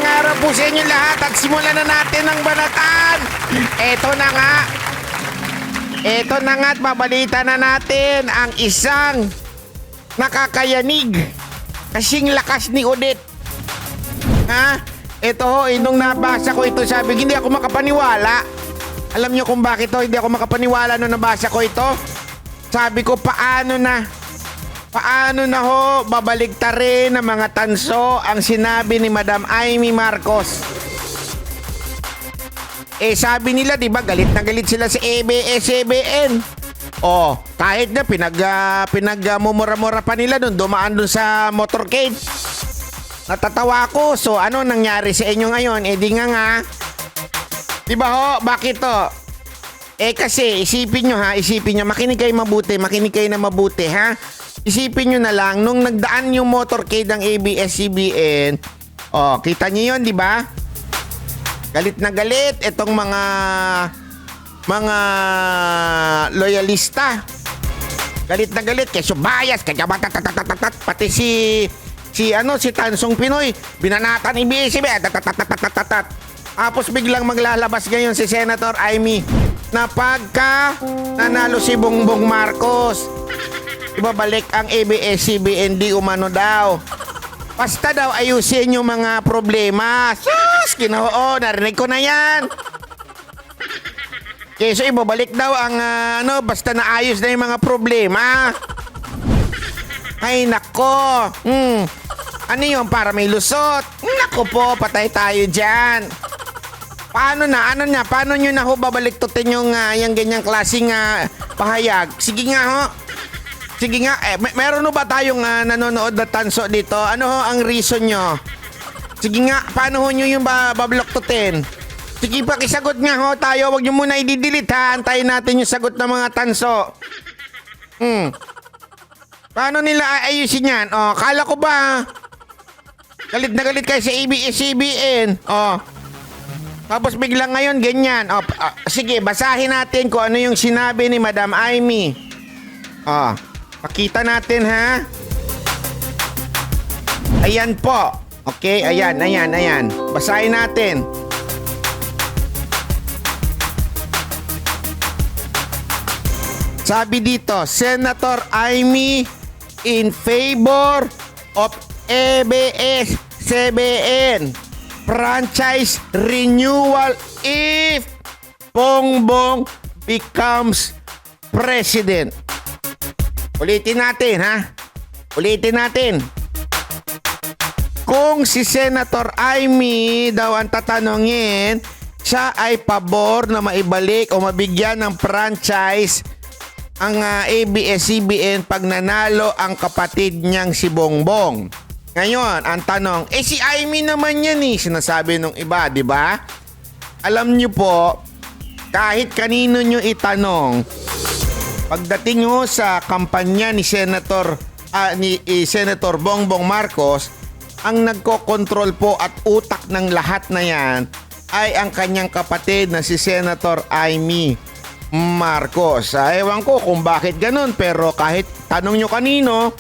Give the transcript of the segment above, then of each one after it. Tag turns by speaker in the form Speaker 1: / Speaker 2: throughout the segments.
Speaker 1: araw po sa inyo lahat at simulan na natin ang banatan. Ito na nga. Ito na nga at babalita na natin ang isang nakakayanig. Kasing lakas ni Odette. Ha? Ito ho, nung nabasa ko ito, sabi, hindi ako makapaniwala. Alam nyo kung bakit to? Hindi ako makapaniwala nung nabasa ko ito. Sabi ko, paano na ho babaligtarin ng mga tanso ang sinabi ni Madam Amy Marcos? Sabi nila, di ba, galit na galit sila sa ABS-CBN. Kahit na pinagmumura-mura pa nila doon, dumaan doon sa motorcade. Natatawa ako. So, ano nangyari sa inyo ngayon? Di nga. Di ba ho? Bakit to? Kasi, isipin nyo, makinig kayo na mabuti, ha? Isipin nyo na lang, nung nagdaan yung motorcade ng ABS-CBN, kita nyo yun, di ba? Galit na galit itong mga loyalista. Galit na galit kay Subayas, kay Jabatatatat, pati si Tansong Pinoy, binanatan ni ABS-CBN. Tapos biglang maglalabas ngayon si Senator Amy na pagka nanalo si Bongbong Marcos, ibabalik ang ABS-CBN, di umano daw. Basta daw ayusin yung mga problema. Sus! Ginoo, narinig ko na yan. So ibabalik daw ang basta naayos na yung mga problema. Ay nako. Ano yun, para may lusot? Nako po, patay tayo dyan. Paano nyo na ho babaliktutin yung ganyang klaseng pahayag? Sige nga ho. Meron ho ba tayong nanonood na tanso dito? Ano ho ang reason nyo? Sige nga, paano ho nyo yung babaloktutin? Sige, pakisagot nga ho tayo. Huwag nyo muna i-delete ha. Antayin natin yung sagot ng mga tanso. Paano nila aayusin yan? Kala ko ba galit na galit kayo sa ABS-CBN? Tapos biglang ngayon ganyan. Sige, basahin natin kung ano yung sinabi ni Madam Amy. Pakita natin, ha? Ayan po. Okay, ayan. Basahin natin. Sabi dito, Senator Amy in favor of ABS-CBN franchise renewal if Bongbong becomes president. Ulitin natin. Kung si Senator Amy daw ang tatanungin, siya ay pabor na maibalik o mabigyan ng franchise ang ABS-CBN pag nanalo ang kapatid niyang si Bongbong. Ngayon, ang tanong, si Amy naman yan sinasabi nung iba, di ba? Alam niyo po, kahit kanino niyo itanong, pagdating nyo sa kampanya ni Senator Bongbong Marcos, ang nagkokontrol po at utak ng lahat na yan ay ang kanyang kapatid na si Senator Amy Marcos. Ewan ko kung bakit ganun, pero kahit tanong nyo kanino,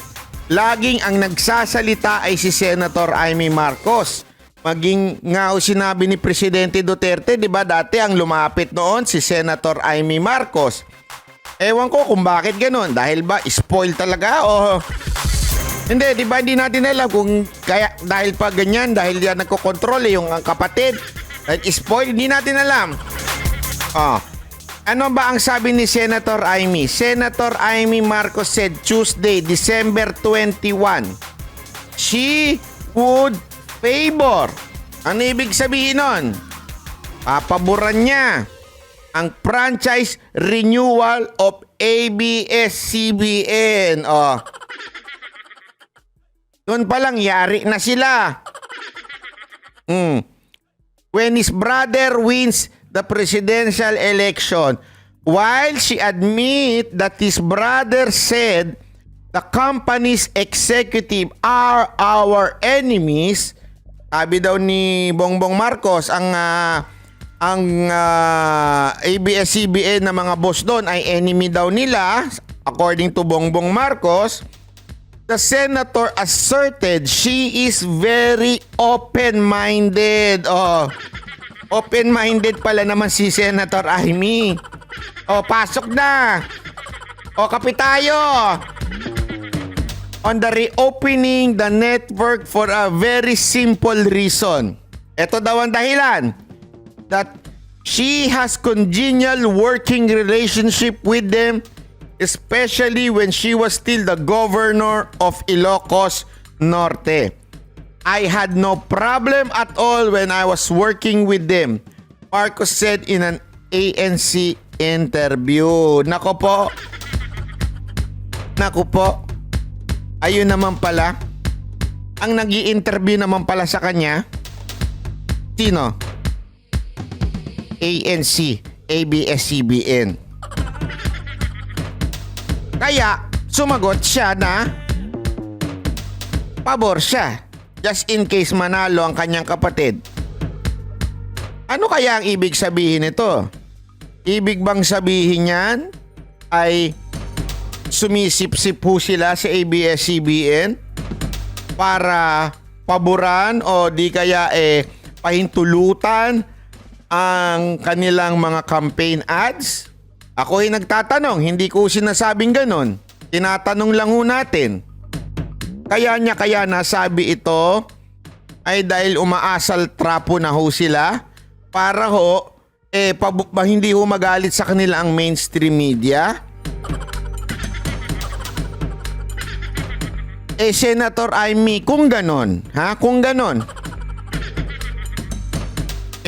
Speaker 1: laging ang nagsasalita ay si Senator Amy Marcos. Maging nga sinabi ni Presidente Duterte, di ba dati ang lumapit noon si Senator Amy Marcos. Ewan ko kung bakit ganun. Dahil ba spoil talaga o hindi, di ba hindi natin alam kung kaya dahil pa ganyan, dahil yan nagkokontrol yung kapatid. Dahil spoil, hindi natin alam. Ano ba ang sabi ni Senator Amy? Senator Amy Marcos said Tuesday, December 21, she would favor. Ano ibig sabihin nun? Papaboran niya ang franchise renewal of ABS-CBN. Doon pa lang, yari na sila. When his brother wins the presidential election, while she admit that his brother said the company's executive are our enemies, sabi daw ni Bongbong Marcos, ang ABS-CBN na mga boss doon ay enemy daw nila, according to Bongbong Marcos. the senator asserted she is very open-minded. Oh, open-minded pala naman si Senator Amy. Oh, pasok na. Oh, kapit tayo. On the reopening the network for a very simple reason. Ito daw ang dahilan. That she has congenial working relationship with them, especially when she was still the governor of Ilocos Norte. I had no problem at all when I was working with them, Marcos said in an ANC interview. Nako po. Ayun naman pala. Ang nag-i-interview naman pala sa kanya. Sino? ANC, ABS-CBN. Kaya, sumagot siya na pabor siya. Just in case manalo ang kanyang kapatid. Ano kaya ang ibig sabihin nito? Ibig bang sabihin niyan ay sumisip-sip po sila sa ABS-CBN para paboran o di kaya pahintulutan ang kanilang mga campaign ads? Ako ay nagtatanong, hindi ko sinasabing ganon. Tinatanong lang ho natin. Kaya nasabi ito ay dahil umaasal trapo na ho sila para ho hindi ho magalit sa kanila ang mainstream media. Senator Amy, kung ganon, kung ganon,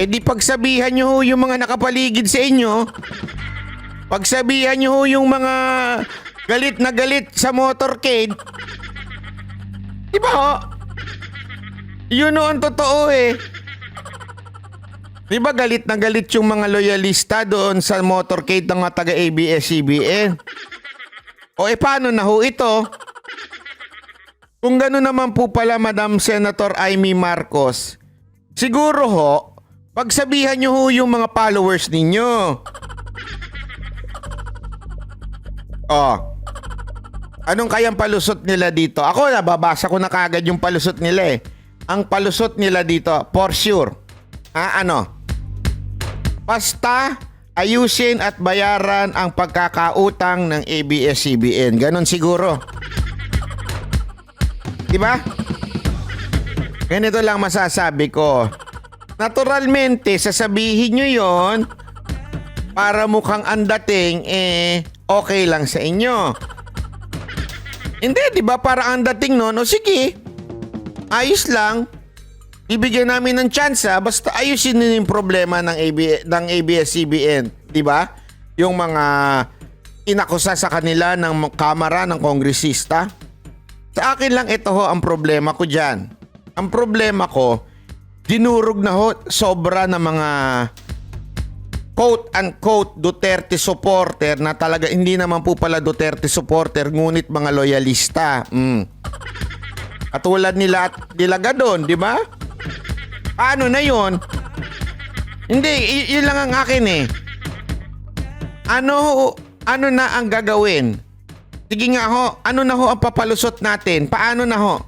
Speaker 1: di pagsabihan nyo ho yung mga nakapaligid sa inyo, pagsabihan nyo ho yung mga galit na galit sa motorcade. Diba ho? Yun o ang totoo Diba galit na galit yung mga loyalista doon sa motorcade ng mga taga ABS-CBN? O paano na ho ito? Kung gano'n naman po pala, Madam Senator Amy Marcos, siguro ho, pagsabihan nyo ho yung mga followers ninyo. Anong kayang palusot nila dito? Ako, nababasa ko na kagad yung palusot nila Ang palusot nila dito, for sure. Basta ayusin at bayaran ang pagkakautang ng ABS-CBN. Ganon siguro. Diba? Ganito lang masasabi ko. Naturalmente, sasabihin nyo yon para mukhang ang dating okay lang sa inyo. Hindi, di ba? Para ang dating noon, sige, ayos lang. Ibigyan namin ng tsansa, basta ayusin din yung problema ng ABS-CBN. Di ba? Yung mga inakusa sa kanila ng kamara ng kongresista. Sa akin lang ito ho ang problema ko dyan. Ang problema ko, dinurog na ho sobra ng mga quote-unquote Duterte supporter na talaga hindi naman po pala Duterte supporter ngunit mga loyalista. Katulad nila at Dilagadon, di ba? Paano na yon? Hindi, yun lang ang akin Ano na ang gagawin? Sige nga ho, ano na ho ang papalusot natin? Paano na ho?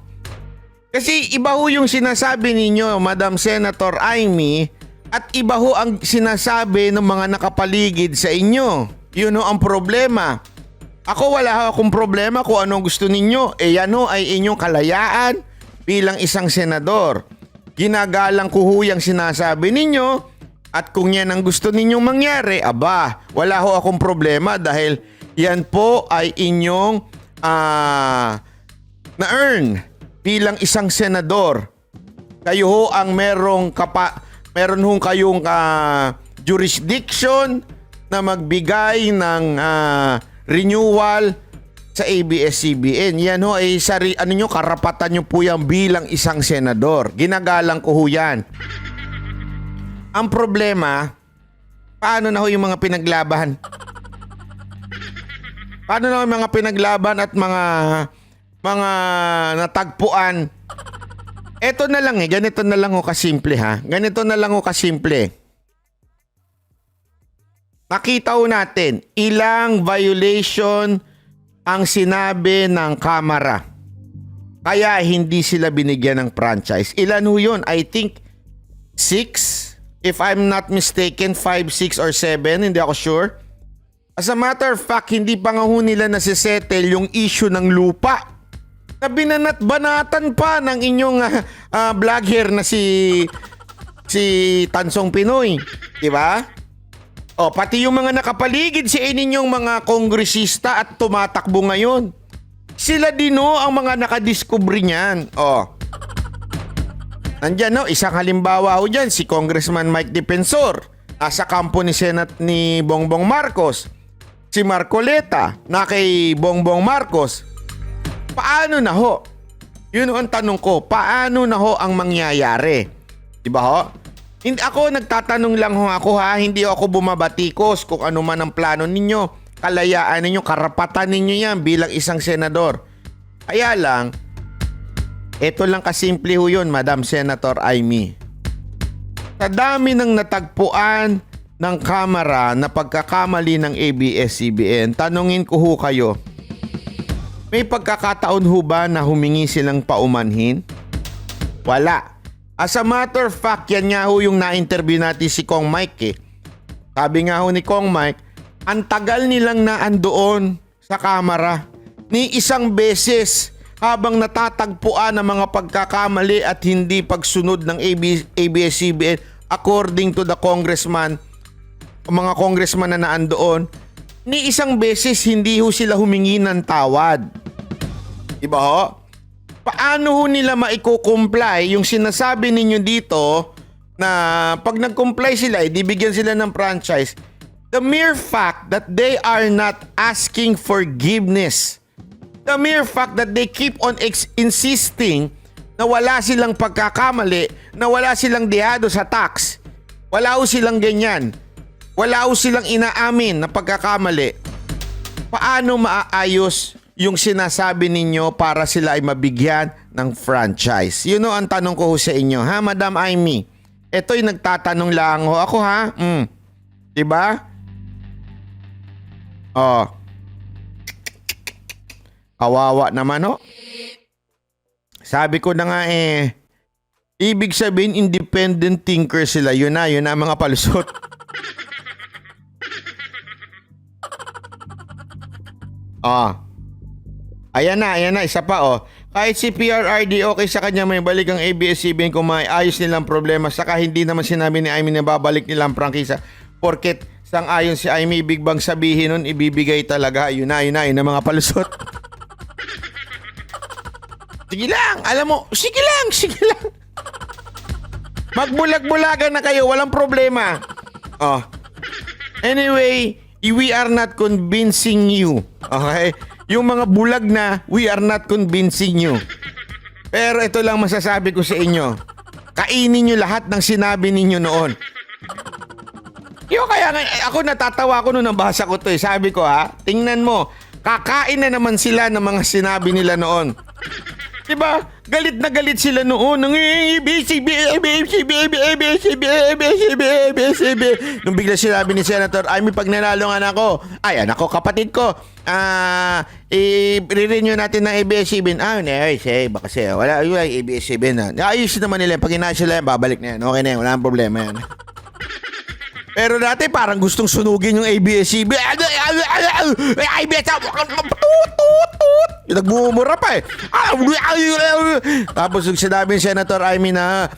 Speaker 1: Kasi iba ho yung sinasabi ninyo, Madam Senator Amy, at iba ho ang sinasabi ng mga nakapaligid sa inyo. Yun ho ang problema. Ako wala ho akong problema kung anong gusto ninyo. Yan ho ay inyong kalayaan bilang isang senador. Ginagalang ko ho yung sinasabi ninyo at kung yan ang gusto ninyong mangyari, wala ho akong problema dahil yan po ay inyong na-earn bilang isang senador. Kayo ho ang meron hong kayong jurisdiction na magbigay ng renewal sa ABS-CBN. Yan ho ay karapatan nyo po yan bilang isang senador. Ginagalang ko ho yan. Ang problema, paano na ho yung mga pinaglaban? Paano na yung mga pinaglaban at mga natagpuan? Eto na lang ganito na lang ho kasimple Ganito na lang ho kasimple. Nakita ho natin ilang violation ang sinabi ng Kamara. Kaya hindi sila binigyan ng franchise. Ilan ho yun? I think 6? If I'm not mistaken, 5, 6 or 7. Hindi ako sure. As a matter of fact, hindi pa nga ho nila nasisettle yung issue ng lupa. Na binanat-banatan pa ng inyong vlogger na si Tansong Pinoy. Diba? O, pati yung mga nakapaligid sa ninyong mga kongresista at tumatakbo ngayon. Sila din ho ang mga nakadiscovery niyan. O. Nandyan no, isang halimbawa ho dyan, si Congressman Mike Defensor. Nasa kampo ni Senate ni Bongbong Marcos. Si Marcoleta na kay Bongbong Marcos. Paano na ho? Yun ang tanong ko, paano na ho ang mangyayari? Diba ho? Hindi ako nagtatanong lang ho ako ha, hindi ako bumabatikos kung ano man ang plano ninyo, kalayaan ninyo, karapatan ninyo yan bilang isang senador. Kaya lang, ito lang kasimple ho yun, Madam Senator Amy. Sa dami ng natagpuan ng kamera na pagkakamali ng ABS-CBN, tanungin ko ho kayo, may pagkakataon ho ba na humingi silang paumanhin? Wala. As a matter of fact, yan nga ho yung na-interview natin si Kong Mike eh. Sabi nga ho ni Kong Mike, ang tagal nilang naandoon sa kamera. Ni isang beses habang natatagpuan ang mga pagkakamali at hindi pagsunod ng ABS-CBN according to the congressman, mga congressman na naandoon, ni isang beses hindi ho sila humingi ng tawad. Diba ho? Paano ho nila maiko-comply yung sinasabi ninyo dito na pag nag-comply sila, ibibigyan sila ng franchise? The mere fact that they are not asking forgiveness, the mere fact that they keep on insisting na wala silang pagkakamali, na wala silang dehado sa tax, wala ho silang ganyan, wala ho silang inaamin na pagkakamali, paano maaayos yung sinasabi ninyo para sila ay mabigyan ng franchise? Yun o ang tanong ko ho sa inyo, ha, Madam Amy? Ito'y nagtatanong lang ho ako, ha? Diba? Oh. Kawawa naman, ho. Sabi ko na nga ibig sabihin independent thinker sila. Yun na mga palusot. Oh. Ayan na, isa pa oh. Kahit si PRRD okay sa kanya may balik ang ABS-CBN kung may ayos nilang problema, saka hindi naman sinabi ni Amy na babalik nilang prangkisa. Porket sang-ayon si Amy, big bang sabihin nun, ibibigay talaga. Yun na mga palusot. Sige lang, alam mo, sige lang. Magbulag-bulagan na kayo, walang problema. Oh. Anyway, we are not convincing you. Okay? Yung mga bulag na, we are not convincing you. Pero ito lang masasabi ko sa inyo. Kainin nyo lahat ng sinabi ninyo noon. Yung kaya ako natatawa ko nung nabasa ko to eh. Sabi ko tingnan mo, kakain na naman sila ng mga sinabi nila noon. Diba? Galit na galit sila noon. Nung bigla sinabi ni Senator, ay may pag nanalo nga ako. Ay, anak ko, kapatid ko. I-renew natin ng ABS-CBN. Baka siya. Wala yung ABS-CBN na. Ayos naman nila. Pag inayos sila yan, babalik na yan. Okay na yan. Wala nang problema yan. Pero dati parang gustong sunugin yung ABS-CBN. Nagmumura pa eh. Tapos sinabi ni Senator Amy na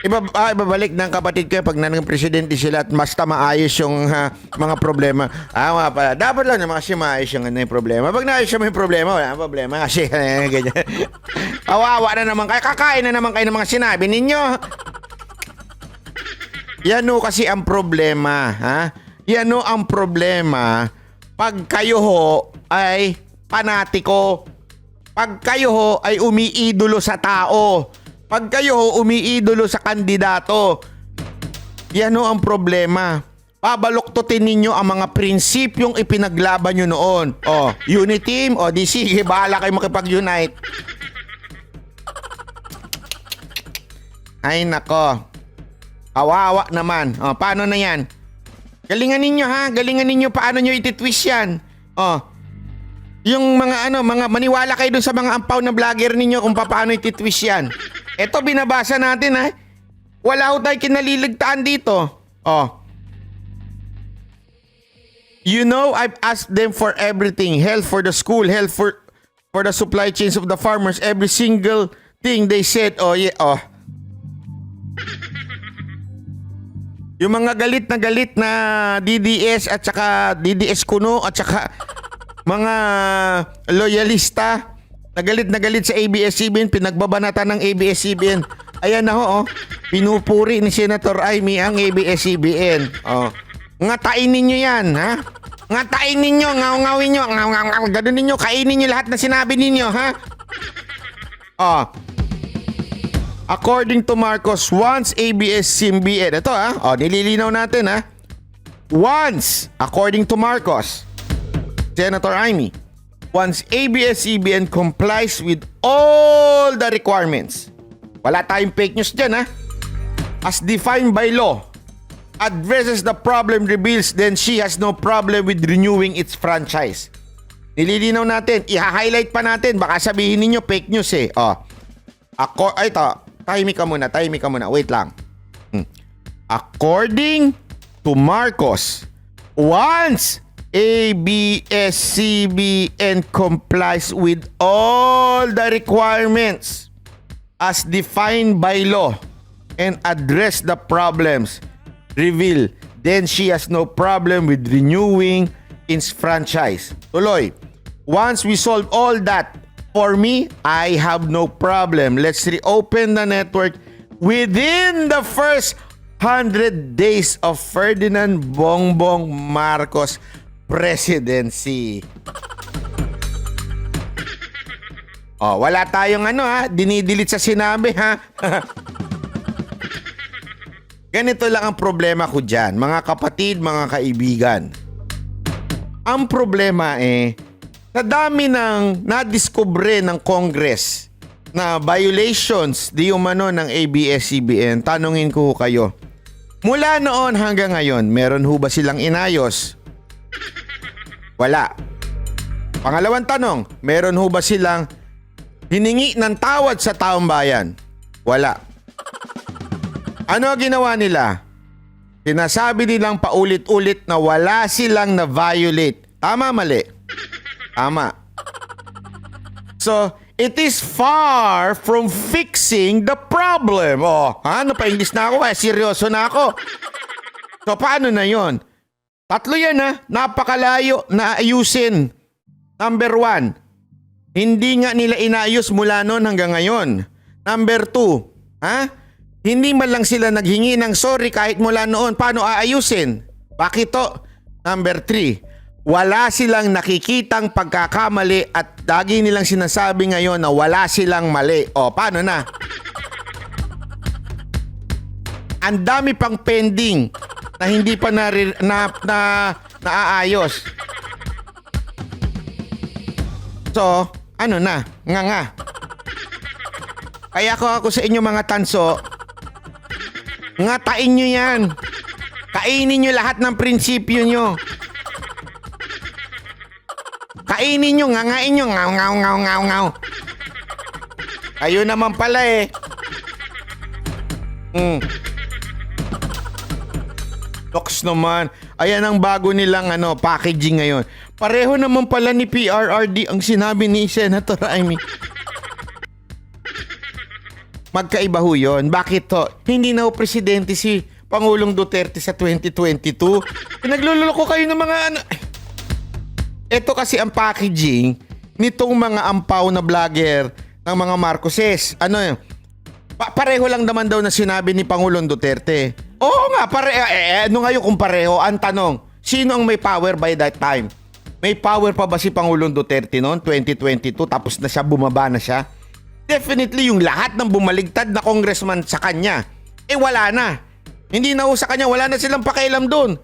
Speaker 1: ibabalik ng kapatid ko pag nanang presidente sila at basta maayos yung mga problema. Nga pala. Dapat lang naman kasi maayos yung problema. Pag naayos yung problema, wala problema. Kasi ganyan. Kawawa na naman kayo. Kakain na naman kayo ng mga sinabi ninyo. Yan o kasi ang problema. Yan o ang problema. Pag kayo ho ay panatiko. Pag kayo ho ay umiidolo sa tao. Pag kayo ho umiidolo sa kandidato. Yan ho ang problema. Pabaluktutin ninyo ang mga prinsipyong ipinaglaban nyo noon. Unity team, di sige, bahala kayo makipag-unite. Ay nako. Kawawa naman. Paano na yan? Galingan ninyo ha. Galingan ninyo paano nyo ititwist yan. Yung mga maniwala kayo dun sa mga ampaw na vlogger ninyo kung paano ititwist yan. Ito, binabasa natin ha. Wala ho tayo kinaliligtaan dito. Oh. You know, I've asked them for everything. Health for the school, health for the supply chains of the farmers. Every single thing they said. Oh, yeah, oh. Yung mga galit na DDS at saka DDS Kuno at saka mga loyalista na galit sa ABS-CBN, pinagbabanatan ng ABS-CBN. Ayan na ho, oh. Pinupuri ni Senator Amy ang ABS-CBN. Oh. Ngatain ninyo yan, ha? Ngatain ninyo, ngaw-ngawin nyo, ngaw-ngaw, gano'n ninyo, kainin nyo lahat na sinabi ninyo, ha? Oh. According to Marcos, once ABS-CBN, ito ha, oh, nililinaw natin ha. Once, according to Marcos, Senator Amy, once ABS-CBN complies with all the requirements, wala tayong fake news dyan ha, as defined by law, addresses the problem reveals, then she has no problem with renewing its franchise. Nililinaw natin, i-highlight pa natin, baka sabihin ninyo fake news eh. Oh. Tahimik ka muna, wait lang. According to Marcos, once ABS-CBN complies with all the requirements as defined by law and address the problems revealed, then she has no problem with renewing its franchise. Tuloy, once we solve all that, for me, I have no problem. Let's reopen the network within the first 100 days of Ferdinand Bongbong Marcos presidency. Oh, wala tayong dinidelete sa sinabi ha. Ganito lang ang problema ko dyan, mga kapatid, mga kaibigan. Ang problema sa dami ng nadiskubre ng Congress na violations di umano ng ABS-CBN, tanungin ko kayo, mula noon hanggang ngayon, meron ho ba silang inayos? Wala. Pangalawang tanong, meron ho ba silang hiningi ng tawad sa taong bayan? Wala. Ano ginawa nila? Sinasabi nilang paulit-ulit na wala silang na-violate. Tama, mali? Tama. So, it is far from fixing the problem. Oh, napa-English na ako seryoso na ako. So, paano na yon? Tatlo yan napakalayo na ayusin. Number 1, hindi nga nila inayos mula noon hanggang ngayon. Number 2, hindi man lang sila naghingi ng sorry kahit mula noon. Paano aayusin? Bakit to? Number 3, wala silang nakikitang pagkakamali at lagi nilang sinasabi ngayon na wala silang mali. O, paano na? Ang dami pang pending na hindi pa naaayos. So, ano na? Nga. Kaya ako sa inyo mga tanso, ngatain nyo yan. Kainin nyo lahat ng prinsipyo nyo. Kainin nyo, ngangain nyo, ngaw. Kayo naman pala Toks naman. Ayan ang bago nilang packaging ngayon. Pareho naman pala ni PRRD ang sinabi ni Senator Amy. Magkaiba ho yun. Bakit to? Hindi na ho presidente si Pangulong Duterte sa 2022. Pinagluloko kayo ng mga Ito kasi ang packaging nitong mga ampaw na vlogger ng mga Marcoses. Pareho lang naman daw na sinabi ni Pangulong Duterte. Oo nga, ano ngayon kung pareho? Ang tanong, sino ang may power by that time? May power pa ba si Pangulong Duterte noon, 2022, tapos na siya, bumaba na siya? Definitely yung lahat ng bumaligtad na congressman sa kanya, wala na. Hindi na ho sa kanya, wala na silang pakialam doon.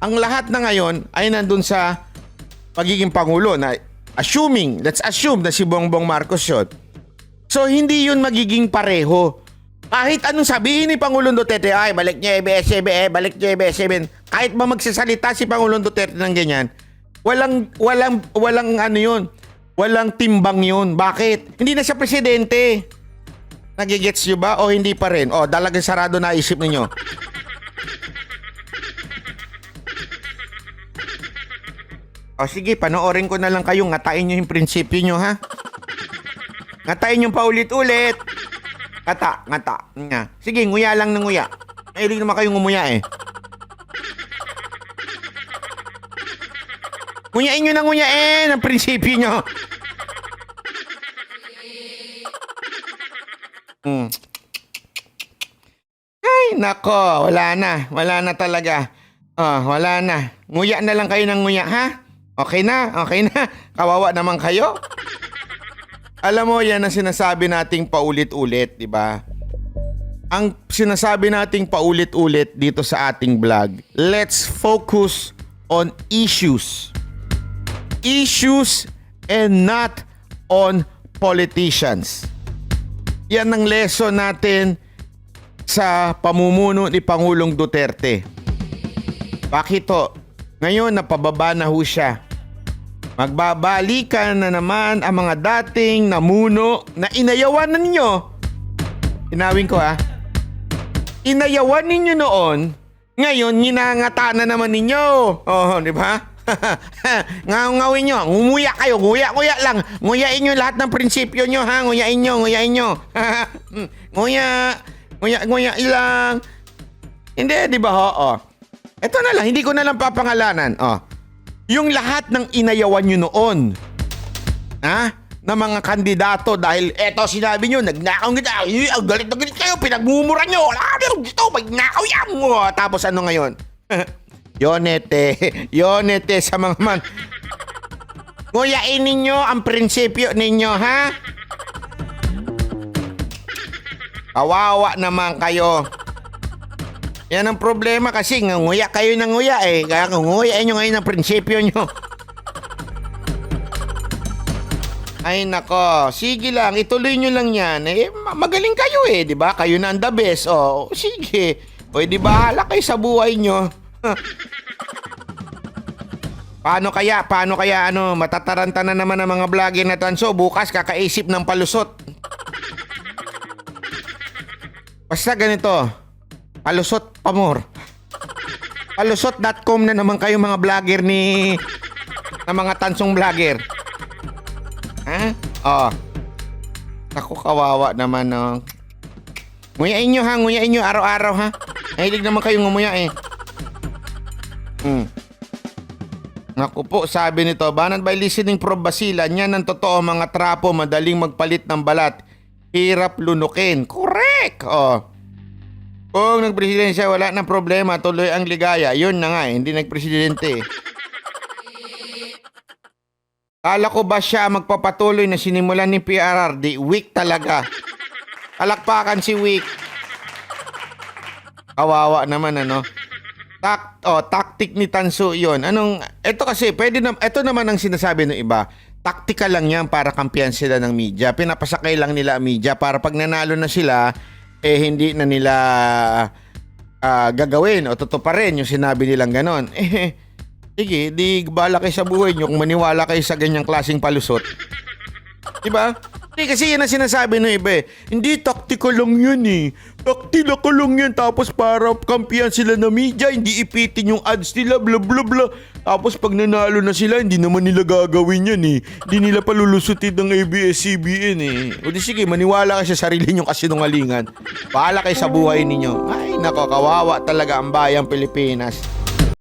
Speaker 1: Ang lahat na ngayon ay nandun sa pagiging Pangulo na let's assume na si Bongbong Marcos yun. So, hindi yun magiging pareho. Kahit anong sabihin ni Pangulong Duterte, ay, balik niya ABS-CBN, balik niya ABS-CBN. Kahit ba magsasalita si Pangulong Duterte ng ganyan, Walang ano yun. Walang timbang yun. Bakit? Hindi na siya presidente. Nagigets nyo ba? O hindi pa rin? O, dalagang sarado na isip ninyo. O sige, panoorin ko na lang kayo. Ngatain nyo yung prinsipyo nyo, ha? Ngatain nyo paulit-ulit. Ngata. Nga. Sige, nguya lang ng nguya. Mahilig naman kayong ngumuya eh. Nguyain nyo na nguyain ang prinsipyo nyo. Ay, nako. Wala na talaga. Wala na. Nguya na lang kayo ng nguya, ha? Okay na. Kawawa naman kayo. Alam mo, yan ang sinasabi nating paulit-ulit, di ba? Ang sinasabi nating paulit-ulit dito sa ating vlog, let's focus on issues. Issues and not on politicians. Yan ang lesson natin sa pamumuno ni Pangulong Duterte. Bakit to? Ngayon, napababa na ho siya. Magbabalikan na naman ang mga dating namuno na inayawan na ninyo. Inawin ko ha. Inayawan ninyo noon, ngayon ginangata na naman ninyo. Di ba? Ngawin nyo, ngumuya kayo, nguya lang. Nguyain nyo lahat ng prinsipyo nyo, ha? Nguyain nyo. Nguya lang. Hindi, di ba ho? Ito na lang, hindi ko na lang papangalanan. Yung lahat ng inayawan nyo noon, na mga kandidato dahil eto sinabi nyo, nagnakaw kita, galit na galit kayo, pinagmumura nyo, dito, magnakaw yan mo. Tapos ano ngayon? Yonete sa mga man. Nguyain ninyo ang prinsipyo ninyo, ha? Kawawa naman kayo. Yan ang problema kasi nguya kayo ng nguya eh. Kaya nguyain nyo ngayon ang prinsipyo nyo. Ay nako, sige lang, ituloy nyo lang yan. Magaling kayo eh, di ba? Kayo na ang the best. Sige. Pwede bahala kayo sa buhay nyo. Paano kaya matataranta na naman ang mga vlogger na tanso, bukas kakaisip ng palusot. Basta ganito. Palusot pamor. Palusot.com na naman kayo mga vlogger na mga tansong vlogger. Ha? Ako kawawa naman no. Nguyain nyo araw-araw ha. Mahilig naman kayong ngumuya eh. Naku po, sabi nito, banat by listening from Basilan, yan ang totoo mga trapo, madaling magpalit ng balat. Hirap lunukin. Correct! Kung nagpresidente siya, wala nang problema, tuloy ang ligaya. Yun na nga, hindi nagpresidente. Kala ko ba siya magpapatuloy na sinimulan ni PRRD? Weak talaga. Palakpakan si Weak. Kawawa naman ano. Tactic ni Tanso yun. Ito kasi, ito naman ang sinasabi ng iba. Taktika lang yan para kampiyan sila ng media. Pinapasakay lang nila ang media para pag nanalo na sila, hindi na nila gagawin o tutuparin yung sinabi nilang ganon. Sige, di bala kayo sa buhay nyo kung maniwala kayo sa ganyang klaseng palusot. Diba? Kasi yan ang sinasabi ng iba eh. Hindi, taktika lang yan eh. Taktika lang yan. Tapos para kampiyan sila ng media, hindi ipitin yung ads nila, bla bla bla. Tapos pag nanalo na sila, hindi naman nila gagawin yan eh. Hindi nila palulusutin ng ABS-CBN eh. O di sige, maniwala kayo sa sarili nyo kasinungalingan. Bahala kayo sa buhay ninyo. Ay, nako, kawawa talaga ang bayang Pilipinas.